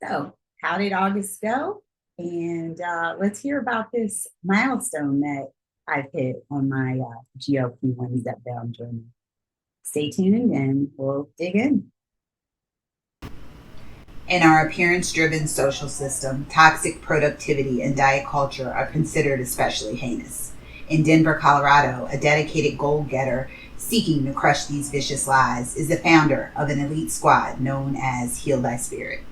So, how did August go? And let's hear about this milestone that I've hit on my GLP-1 Zepbound journey. Stay tuned and we'll dig in. In our appearance driven social system, toxic productivity and diet culture are considered especially heinous. In Denver, Colorado, a dedicated goal getter seeking to crush these vicious lies is the founder of an elite squad known as Heal Thy Spirit.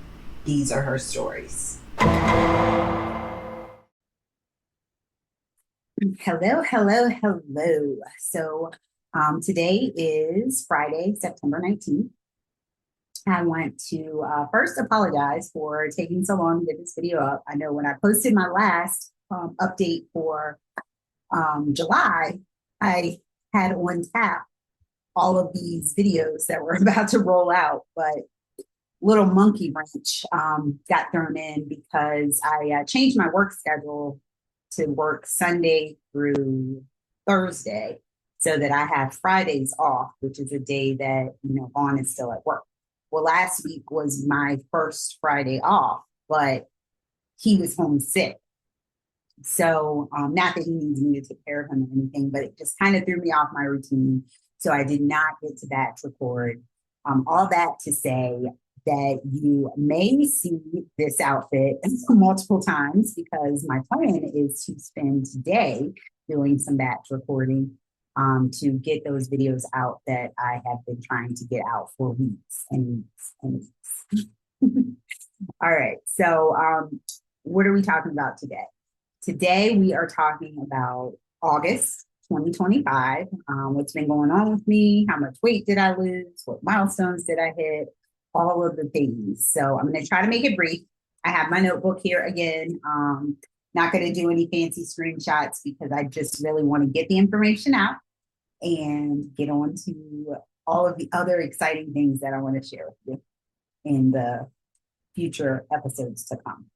These are her stories. Hello, hello, hello. So, today is Friday, September 19th. I want to first apologize for taking so long to get this video up. I know when I posted my last update for July, I had on tap all of these videos that were about to roll out, but little monkey wrench got thrown in because I changed my work schedule to work Sunday through Thursday so that I have Fridays off, which is a day that, Vaughn is still at work. Well, last week was my first Friday off, but he was homesick. So, not that he needs me to take care of him or anything, but it just kind of threw me off my routine. So I did not get to batch record. All that to say that you may see this outfit multiple times because my plan is to spend today doing some batch recording to get those videos out that I have been trying to get out for weeks and weeks and weeks. All right. So, what are we talking about today? Today, we are talking about August 2025. What's been going on with me? How much weight did I lose? What milestones did I hit? All of the things. So I'm going to try to make it brief. I have my notebook here again. Not going to do any fancy screenshots because I just really want to get the information out and get on to all of the other exciting things that I want to share with you in the future episodes to come.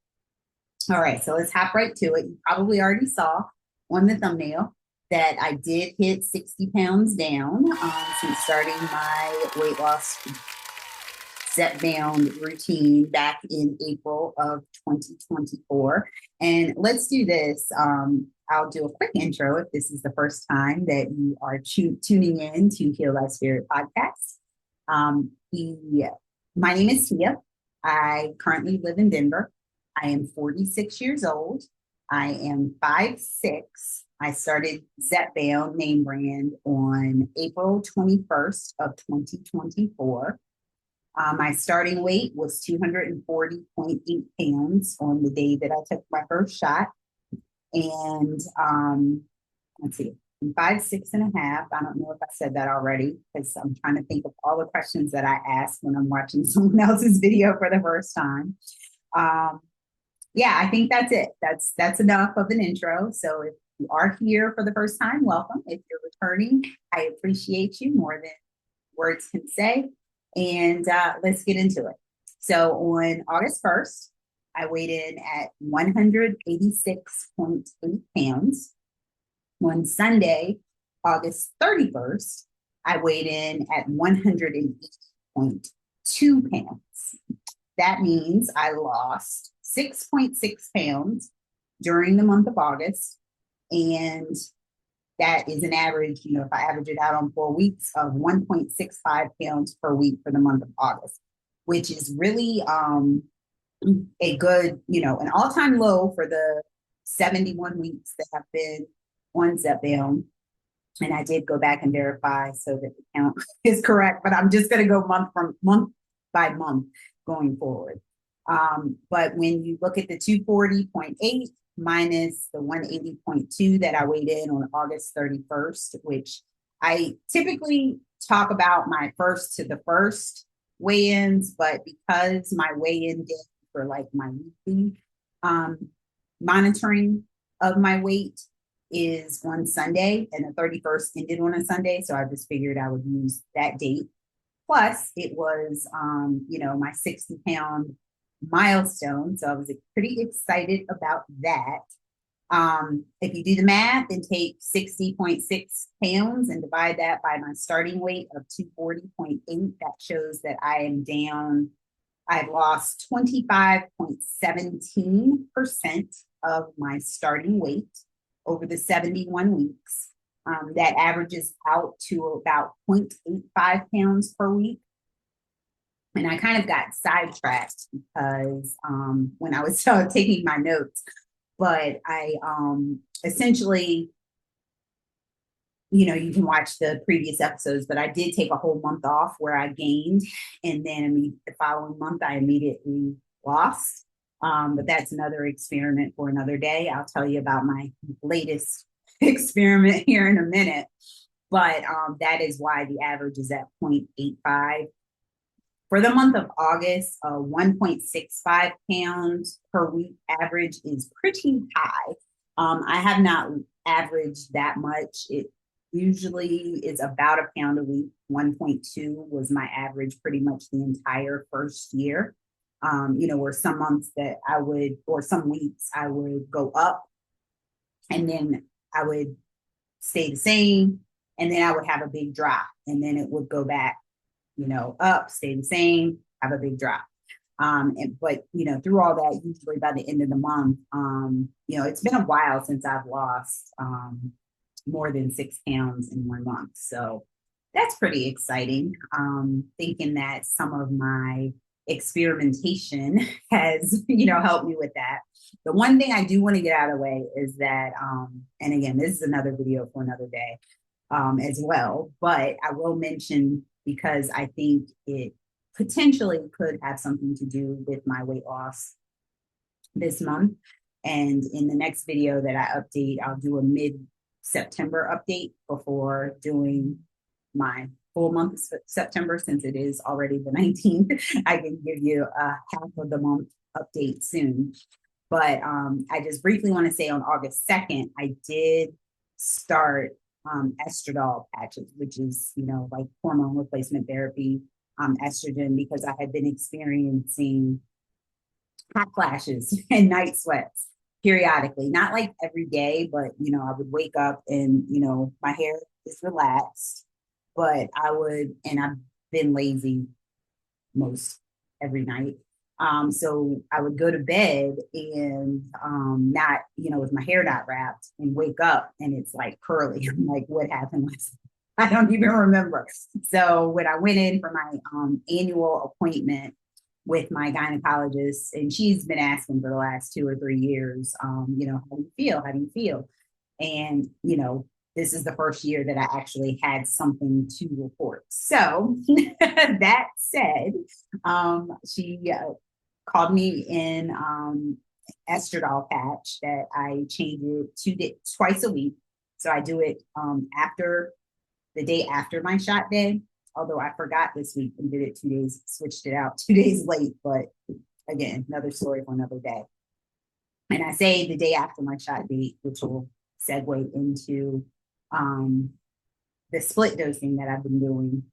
All right, so let's hop right to it. You probably already saw on the thumbnail that I did hit 60 pounds down since starting my weight loss Zepbound routine back in April of 2024. And let's do this. I'll do a quick intro if this is the first time that you are tuning in to Heal Thy Spirit podcast. My name is Tia. I currently live in Denver. I am 46 years old. I am 5'6". I started Zepbound name brand on April 21st of 2024. My starting weight was 240.8 pounds on the day that I took my first shot. And let's see, I'm 5'6.5". I don't know if I said that already because I'm trying to think of all the questions that I ask when I'm watching someone else's video for the first time. Yeah, I think that's it. That's enough of an intro. So if you are here for the first time, welcome. If you're returning, I appreciate you more than words can say. And let's get into it. So on August 1st, I weighed in at 186.8 pounds. On Sunday, August 31st, I weighed in at 108.2 pounds. That means I lost 6.6 pounds during the month of August. And that is an average, if I average it out on 4 weeks, of 1.65 pounds per week for the month of August, which is really a good, an all-time low for the 71 weeks that have been on Zepbound. And I did go back and verify so that the count is correct, but I'm just going to go month by month going forward. But when you look at the 240.8 minus the 180.2 that I weighed in on August 31st, which I typically talk about my first to the first weigh-ins, but because my weigh-in day for like my weekly monitoring of my weight is on Sunday, and the 31st ended on a Sunday, so I just figured I would use that date. Plus, it was, my 60-pound milestone, so I was pretty excited about that. If you do the math and take 60.6 pounds and divide that by my starting weight of 240.8, that shows that I am down, I've lost 25.17% of my starting weight over the 71 weeks. That averages out to about 0.85 pounds per week. And I kind of got sidetracked because when I was taking my notes, but I essentially, you can watch the previous episodes, but I did take a whole month off where I gained, and then the following month I immediately lost. But that's another experiment for another day. I'll tell you about my latest experiment here in a minute. But that is why the average is at 0.85. For the month of August, 1.65 pounds per week average is pretty high. I have not averaged that much. It usually is about a pound a week. 1.2 was my average pretty much the entire first year. Where some months that I would, or some weeks I would go up, and then I would stay the same, and then I would have a big drop, and then it would go back, up, stay the same, have a big drop. But through all that, usually by the end of the month, it's been a while since I've lost more than 6 pounds in 1 month. So that's pretty exciting. Thinking that some of my experimentation has, helped me with that. The one thing I do want to get out of the way is that, and again, this is another video for another day as well, but I will mention, because I think it potentially could have something to do with my weight loss this month. And in the next video that I update, I'll do a mid-September update before doing my full month of September, since it is already the 19th. I can give you a half of the month update soon. But I just briefly want to say on August 2nd, I did start estradiol patches, which is, like hormone replacement therapy, estrogen, because I had been experiencing hot flashes and night sweats periodically, not like every day, but, I would wake up and, my hair is relaxed, but and I've been lazy most every night. So I would go to bed and not, with my hair not wrapped, and wake up and it's like curly. I'm like, what happened? I don't even remember. So when I went in for my annual appointment with my gynecologist, and she's been asking for the last 2 or 3 years, how do you feel? How do you feel? And, this is the first year that I actually had something to report. So that said, she called me in estradiol patch that I change it twice a week. So I do it after the day after my shot day, although I forgot this week and did it 2 days, switched it out 2 days late, but again, another story for another day. And I say the day after my shot date, which will segue into the split dosing that I've been doing,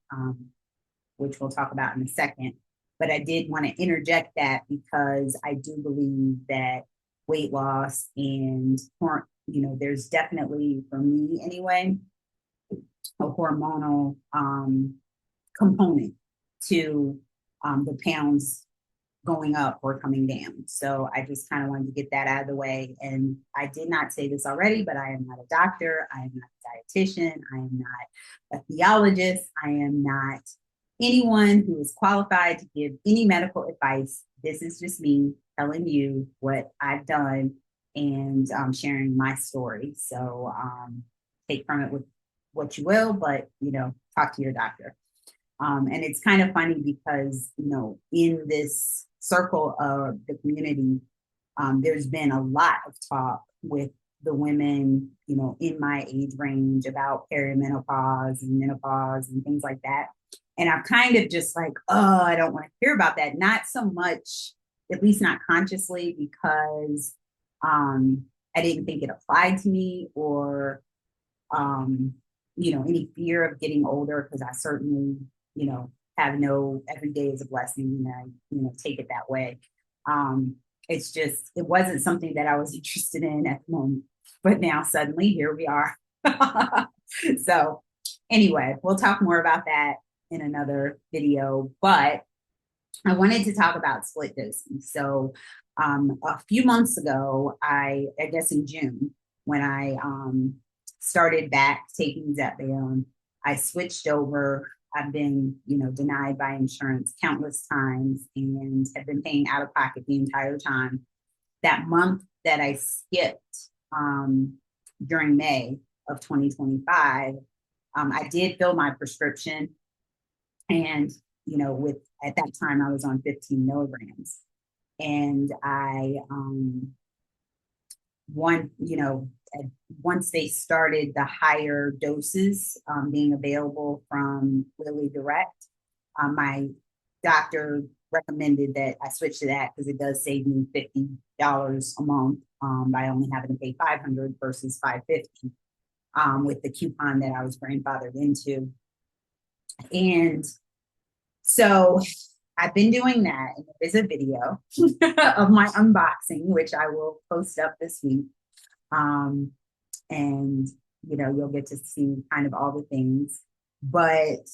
which we'll talk about in a second. But I did want to interject that because I do believe that weight loss and, there's definitely, for me anyway, a hormonal component to the pounds going up or coming down. So I just kind of wanted to get that out of the way. And I did not say this already, but I am not a doctor. I am not a dietitian. I am not a theologist. I am not anyone who is qualified to give any medical advice. This is just me telling you what I've done and sharing my story. So take from it with what you will, but, talk to your doctor. And it's kind of funny because, in this circle of the community, there's been a lot of talk with the women, in my age range about perimenopause and menopause and things like that. And I'm kind of just like, oh, I don't want to hear about that. Not so much, at least not consciously, because I didn't think it applied to me, or, any fear of getting older, because I certainly, have no, every day is a blessing, and I, take it that way. It's just, it wasn't something that I was interested in at the moment, but now suddenly here we are. So anyway, we'll talk more about that in another video, but I wanted to talk about split dosing. So a few months ago, I guess in June, when I started back taking Zepbound, I switched over. I've been, denied by insurance countless times and have been paying out of pocket the entire time. That month that I skipped during May of 2025, I did fill my prescription, and with at that time I was on 15 milligrams, and I one once they started the higher doses being available from Lilly Direct, my doctor recommended that I switch to that because it does save me $50 a month by only having to pay 500 versus 550 with the coupon that I was grandfathered into. And so I've been doing that, and there's a video of my unboxing, which I will post up this week. And you'll get to see kind of all the things. But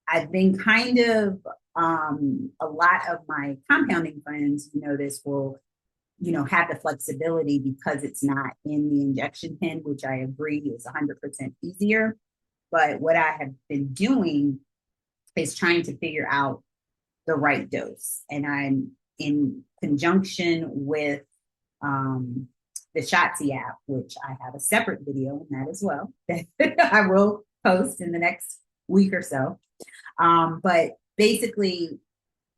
I've been kind of a lot of my compounding friends, this will, have the flexibility because it's not in the injection pen, which I agree is 100% easier. But what I have been doing is trying to figure out the right dose. And I'm in conjunction with the Shotzi app, which I have a separate video on that as well that I will post in the next week or so. But basically,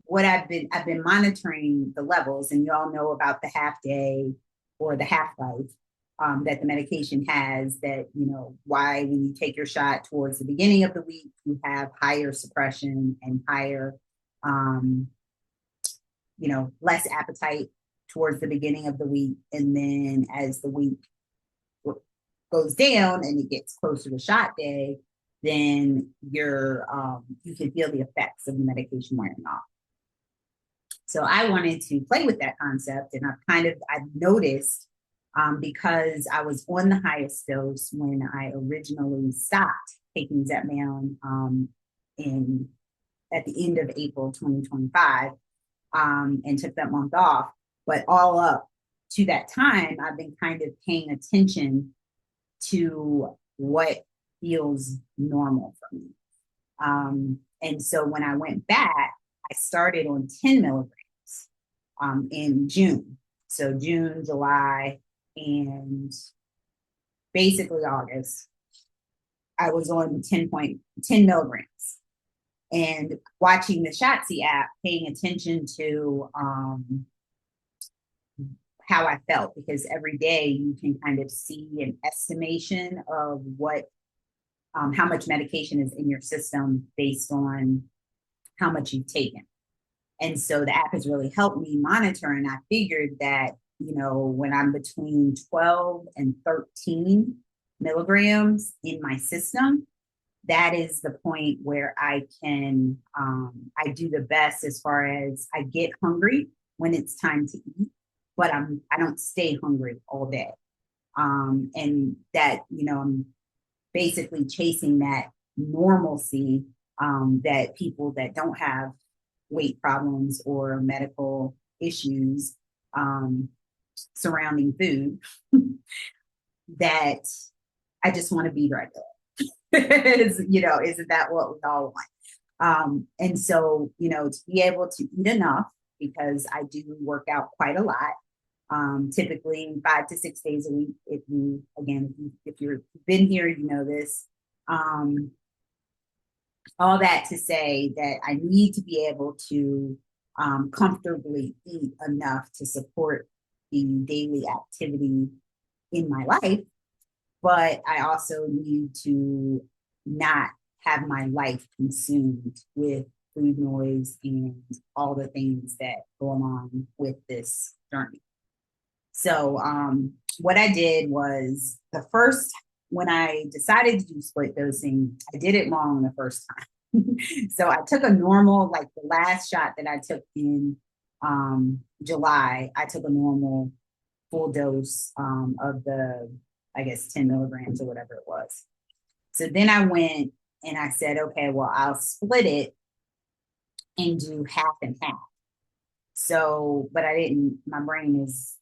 what I've been monitoring the levels, and you all know about the half day or the half life that the medication has. That why when you take your shot towards the beginning of the week, you have higher suppression and higher, less appetite towards the beginning of the week, and then as the week goes down and it gets closer to shot day, then you can feel the effects of the medication wearing off. So I wanted to play with that concept, and I've noticed because I was on the highest dose when I originally stopped taking Zepbound at the end of April 2025 and took that month off. But all up to that time, I've been kind of paying attention to what feels normal for me. And so when I went back, I started on 10 milligrams in June. So June, July, and basically August, I was on 10 milligrams. And watching the Shotzi app, paying attention to how I felt, because every day you can kind of see an estimation of how much medication is in your system based on how much you've taken. And so the app has really helped me monitor. And I figured that, when I'm between 12 and 13 milligrams in my system, that is the point where I do the best as far as I get hungry when it's time to eat, but I don't stay hungry all day. And that, I'm basically chasing that normalcy that people that don't have weight problems or medical issues surrounding food that I just want to be regular. Isn't that what we all want? And so, to be able to eat enough, because I do work out quite a lot, typically 5 to 6 days a week. If you've been here, you know this. All that to say that I need to be able to comfortably eat enough to support the daily activity in my life, but I also need to not have my life consumed with food noise and all the things that go along with this journey. So what I did was when I decided to do split dosing, I did it wrong the first time. So I took a normal, like the last shot that I took in July, I took a normal full dose of the, I guess, 10 milligrams or whatever it was. So then I went and I said, okay, well, I'll split it and do half and half. So, but I didn't, my brain is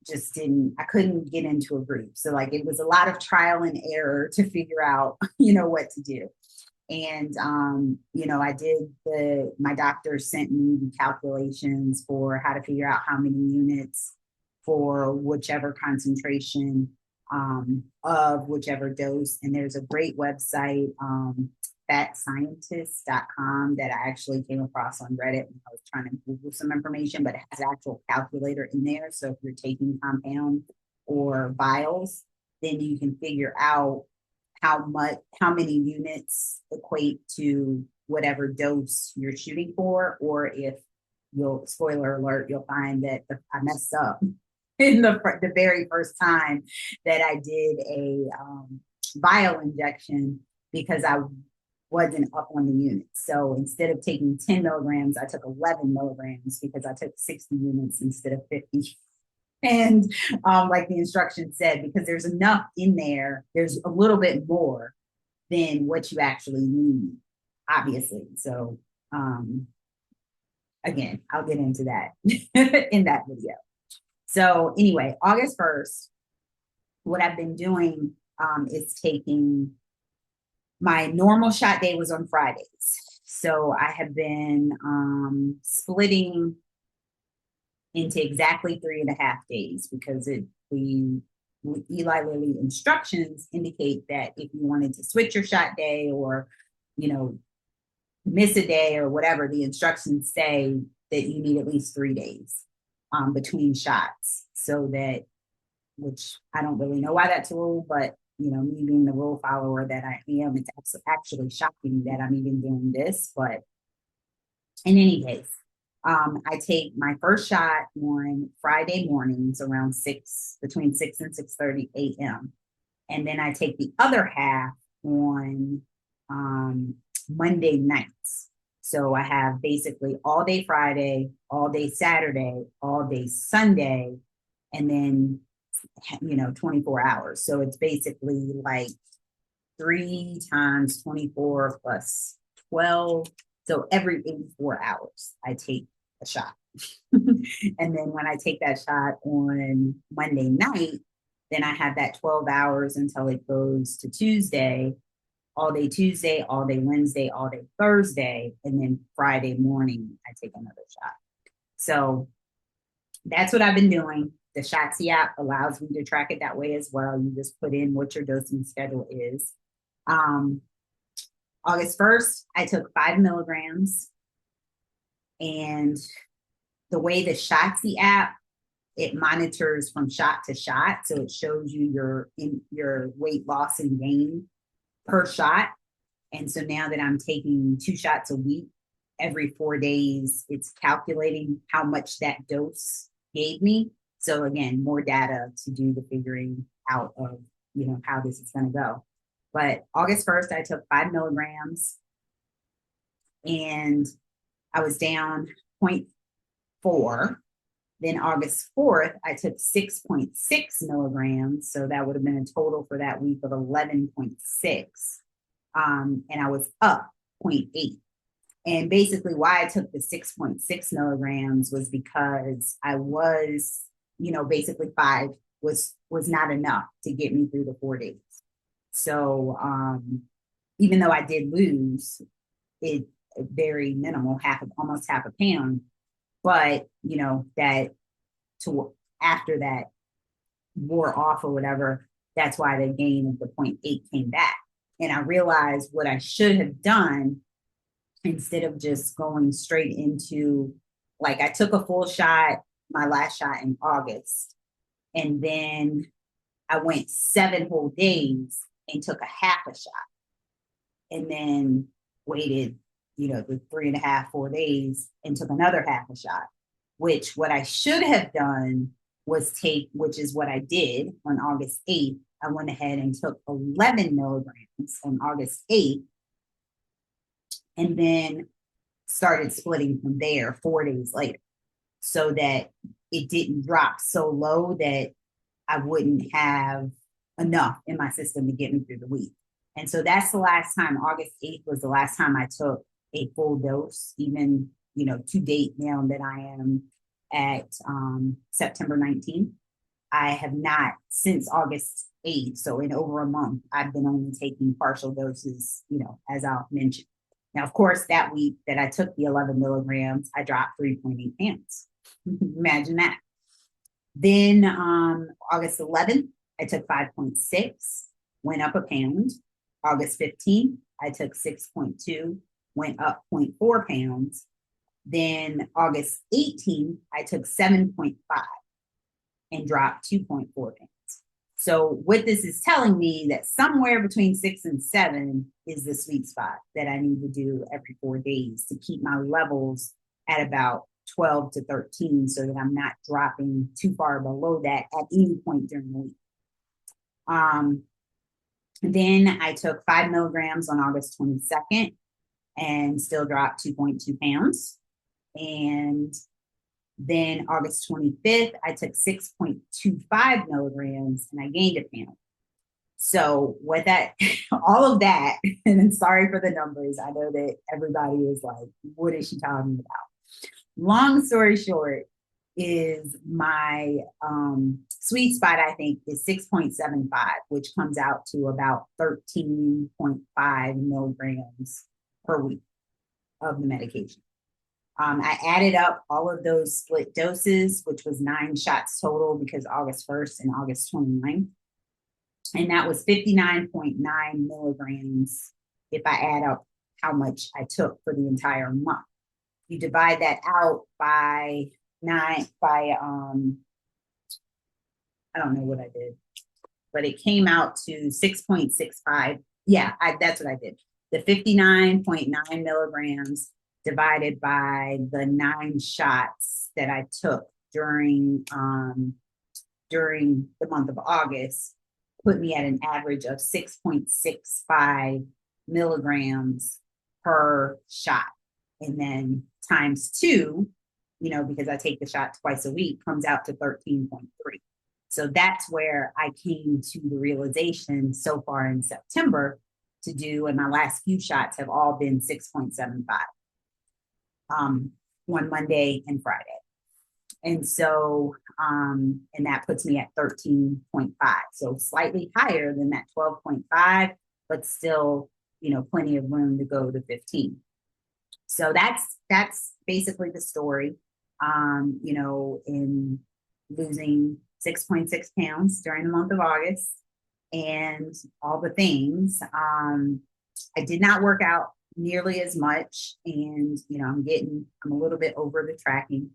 just didn't, I couldn't get into a group. So like it was a lot of trial and error to figure out, what to do. And I did my doctor sent me the calculations for how to figure out how many units for whichever concentration of whichever dose. And there's a great website, fatscientist.com, that I actually came across on Reddit when I was trying to Google some information, but it has an actual calculator in there. So if you're taking compound or vials, then you can figure out how many units equate to whatever dose you're shooting for, or if spoiler alert, you'll find that I messed up in the very first time that I did a vial injection, because I wasn't up on the units. So instead of taking 10 milligrams, I took 11 milligrams because I took 60 units instead of 50. And like the instructions said, because there's enough in there, there's a little bit more than what you actually need, obviously. So again, I'll get into that in that video. So anyway, August 1st, what I've been doing is taking, my normal shot day was on Fridays. So I have been splitting into exactly 3.5 days, because Eli Lilly instructions indicate that if you wanted to switch your shot day, or, miss a day or whatever, the instructions say that you need at least 3 days between shots. So that, which I don't really know why that's a rule, but me being the rule follower that I am, it's actually shocking that I'm even doing this. But in any case, I take my first shot on Friday mornings around between 6 and 6:30 a.m. And then I take the other half on Monday nights. So I have basically all day Friday, all day Saturday, all day Sunday, and then 24 hours. So it's basically like 3 times 24 plus 12. So every 84 hours, I take a shot. And then when I take that shot on Monday night, then I have that 12 hours until it goes to Tuesday, all day Wednesday, all day Thursday, and then Friday morning, I take another shot. So that's what I've been doing. The Shotzi app allows me to track it that way as well. You just put in what your dosing schedule is. August 1st, I took 5 milligrams. And the way the Shotzi app, it monitors from shot to shot. So it shows you your weight loss and gain per shot. And so now that I'm taking 2 shots a week, every 4 days, it's calculating how much that dose gave me. So again, more data to do the figuring out of, how this is going to go. But August 1st, I took 5 milligrams, and I was down 0.4. Then August 4th, I took 6.6 milligrams. So that would have been a total for that week of 11.6. And I was up 0.8. And basically why I took the 6.6 milligrams was because I was, basically 5 was not enough to get me through the 4 days. So even though I did lose it, very minimal, almost half a pound, but that after that wore off or whatever, that's why the gain of the 0.8 came back. And I realized what I should have done, instead of just going straight into, like, I took a full shot, my last shot in August, and then I went 7 whole days and took a half a shot, and then waited, the 3.5, 4 days and took another half a shot, which what I should have done was which is what I did on August 8th. I went ahead and took 11 milligrams on August 8th, and then started splitting from there 4 days later, so that it didn't drop so low that I wouldn't have enough in my system to get me through the week. And so that's the last time. August 8th was the last time I took a full dose, even, to date now that I am at September 19th. I have not since August 8th. So in over a month, I've been only taking partial doses, as I'll mention. Now, of course, that week that I took the 11 milligrams, I dropped 3.8 pounds. Imagine that. Then August 11th, I took 5.6, went up a pound. August 15th, I took 6.2, went up 0.4 pounds. Then August 18th, I took 7.5 and dropped 2.4 pounds. So what this is telling me that somewhere between 6 and 7 is the sweet spot that I need to do every 4 days to keep my levels at about 12 to 13 so that I'm not dropping too far below that at any point during the week. Then I took 5 milligrams on August 22nd and still dropped 2.2 pounds. And then August 25th, I took 6.25 milligrams and I gained a pound. So with that, all of that, and I'm sorry for the numbers. I know that everybody is like, what is she talking about? Long story short is my sweet spot, I think, is 6.75, which comes out to about 13.5 milligrams per week of the medication. I added up all of those split doses, which was 9 shots total because August 1st and August 29th. And that was 59.9 milligrams if I add up how much I took for the entire month. You divide that out by I don't know what I did, but it came out to 6.65. Yeah, that's what I did. The 59.9 milligrams divided by the 9 shots that I took during the month of August put me at an average of 6.65 milligrams per shot. And then times 2, because I take the shot twice a week, comes out to 13.3. So that's where I came to the realization so far in September to do, and my last few shots have all been 6.75 on Monday and Friday. And so, and that puts me at 13.5. So slightly higher than that 12.5, but still, plenty of room to go to 15. So that's basically the story, in losing 6.6 pounds during the month of August and all the things. I did not work out nearly as much, and I'm a little bit over the tracking,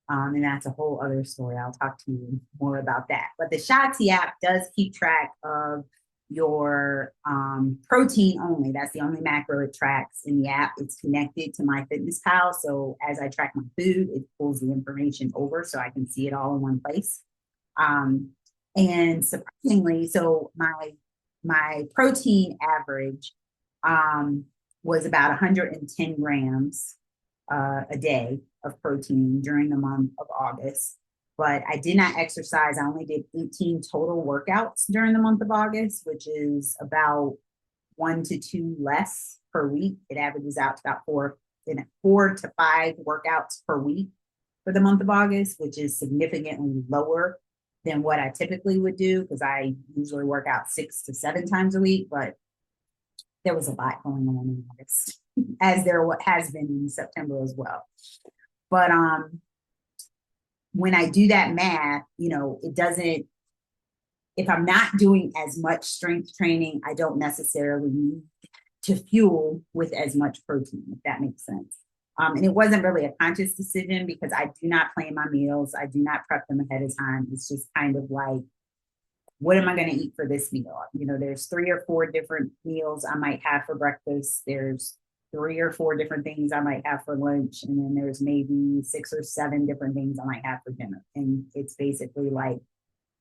and that's a whole other story. I'll talk to you more about that. But the Shotzi app does keep track of your protein only. That's the only macro it tracks in the app. It's connected to MyFitnessPal, so as I track my food, it pulls the information over so I can see it all in one place. And surprisingly, so my protein average was about 110 grams a day of protein during the month of August. But I did not exercise. I only did 18 total workouts during the month of August, which is about 1 to 2 less per week. It averages out to about 4 to 5 workouts per week for the month of August, which is significantly lower than what I typically would do because I usually work out 6 to 7 times a week. But there was a lot going on in August, as there has been in September as well. But when I do that math, it doesn't, if I'm not doing as much strength training, I don't necessarily need to fuel with as much protein, if that makes sense. And it wasn't really a conscious decision because I do not plan my meals. I do not prep them ahead of time. It's just kind of like, what am I going to eat for this meal? There's 3 or 4 different meals I might have for breakfast. There's 3 or 4 different things I might have for lunch. And then there's maybe 6 or 7 different things I might have for dinner. And it's basically like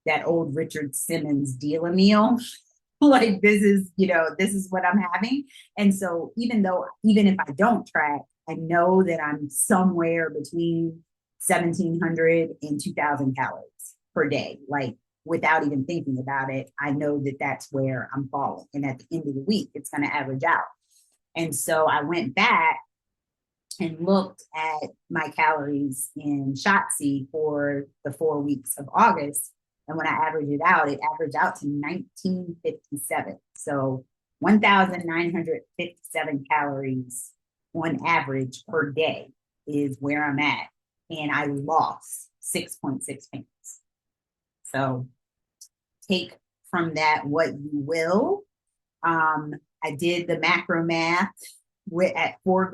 that old Richard Simmons deal a meal. Like this is what I'm having. And so even if I don't track, I know that I'm somewhere between 1,700 and 2,000 calories per day. Like without even thinking about it, I know that that's where I'm falling. And at the end of the week, it's going to average out. And so I went back and looked at my calories in Shotzi for the 4 weeks of August. And when I averaged it averaged out to 1957. So 1,957 calories on average per day is where I'm at. And I lost 6.6 pounds. So take from that what you will. I did the macro math at 4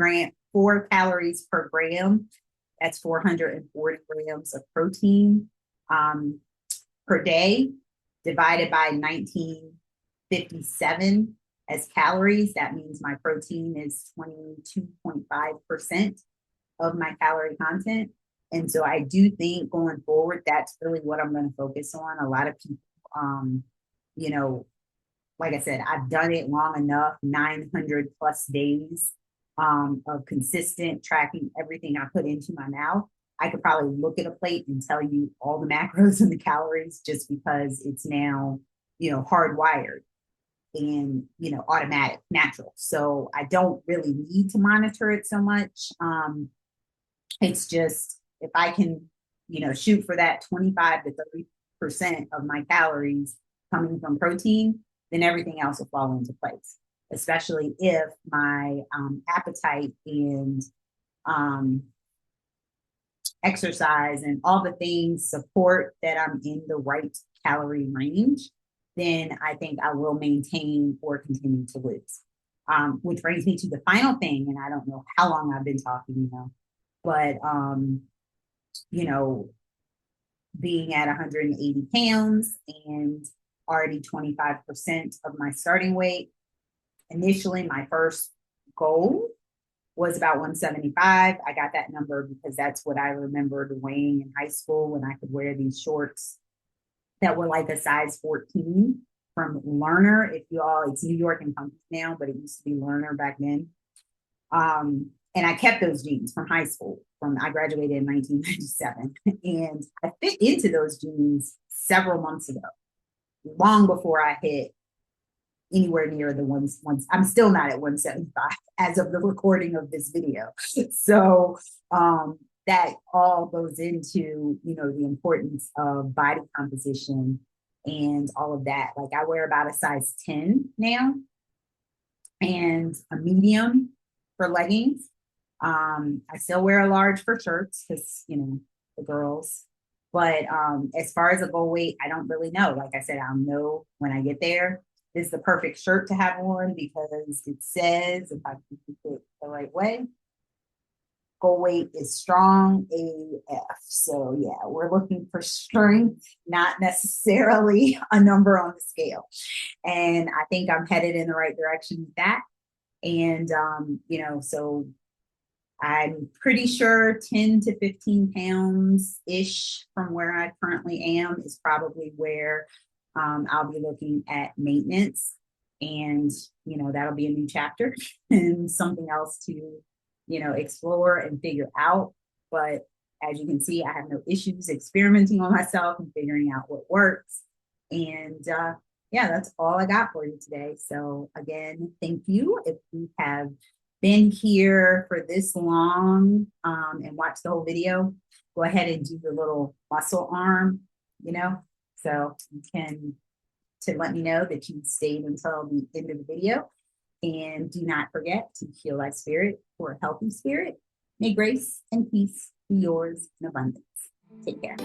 calories per gram. That's 440 grams of protein per day, divided by 1957 as calories. That means my protein is 22.5% of my calorie content. And so I do think going forward, that's really what I'm going to focus on. A lot of people, you know, like I said, I've done it long enough, 900 plus days of consistent tracking everything I put into my mouth. I could probably look at a plate and tell you all the macros and the calories just because it's now, hardwired and, automatic, natural. So I don't really need to monitor it so much. It's just if I can, shoot for that 25 to 30% of my calories coming from protein, then everything else will fall into place, especially if my appetite and exercise and all the things support that I'm in the right calorie range, then I think I will maintain or continue to lose. Which brings me to the final thing, and I don't know how long I've been talking, but being at 180 pounds and already 25% of my starting weight. Initially, my first goal was about 175. I got that number because that's what I remembered weighing in high school when I could wear these shorts that were like a size 14 from Learner. It's New York and Company now, but it used to be Learner back then. And I kept those jeans from high school. I graduated in 1997, and I fit into those jeans several months ago, long before I hit anywhere near the ones. I'm still not at 175 as of the recording of this video. So that all goes into, the importance of body composition and all of that. Like I wear about a size 10 now and a medium for leggings. I still wear a large for shirts because, the girls. But as far as a goal weight, I don't really know. Like I said, I'll know when I get there. This is the perfect shirt to have on because it says, if I can keep it the right way, goal weight is strong AF. So yeah, we're looking for strength, not necessarily a number on the scale. And I think I'm headed in the right direction with that. And, so I'm pretty sure 10 to 15 pounds ish from where I currently am is probably where I'll be looking at maintenance. And, that'll be a new chapter and something else to, explore and figure out. But as you can see, I have no issues experimenting on myself and figuring out what works. And yeah, that's all I got for you today. So again, thank you. If you have been here for this long and watched the whole video, go ahead and do the little muscle arm, so you can to let me know that you stayed until the end of the video. And do not forget to heal thy spirit for a healthy spirit. May grace and peace be yours in abundance. Take care.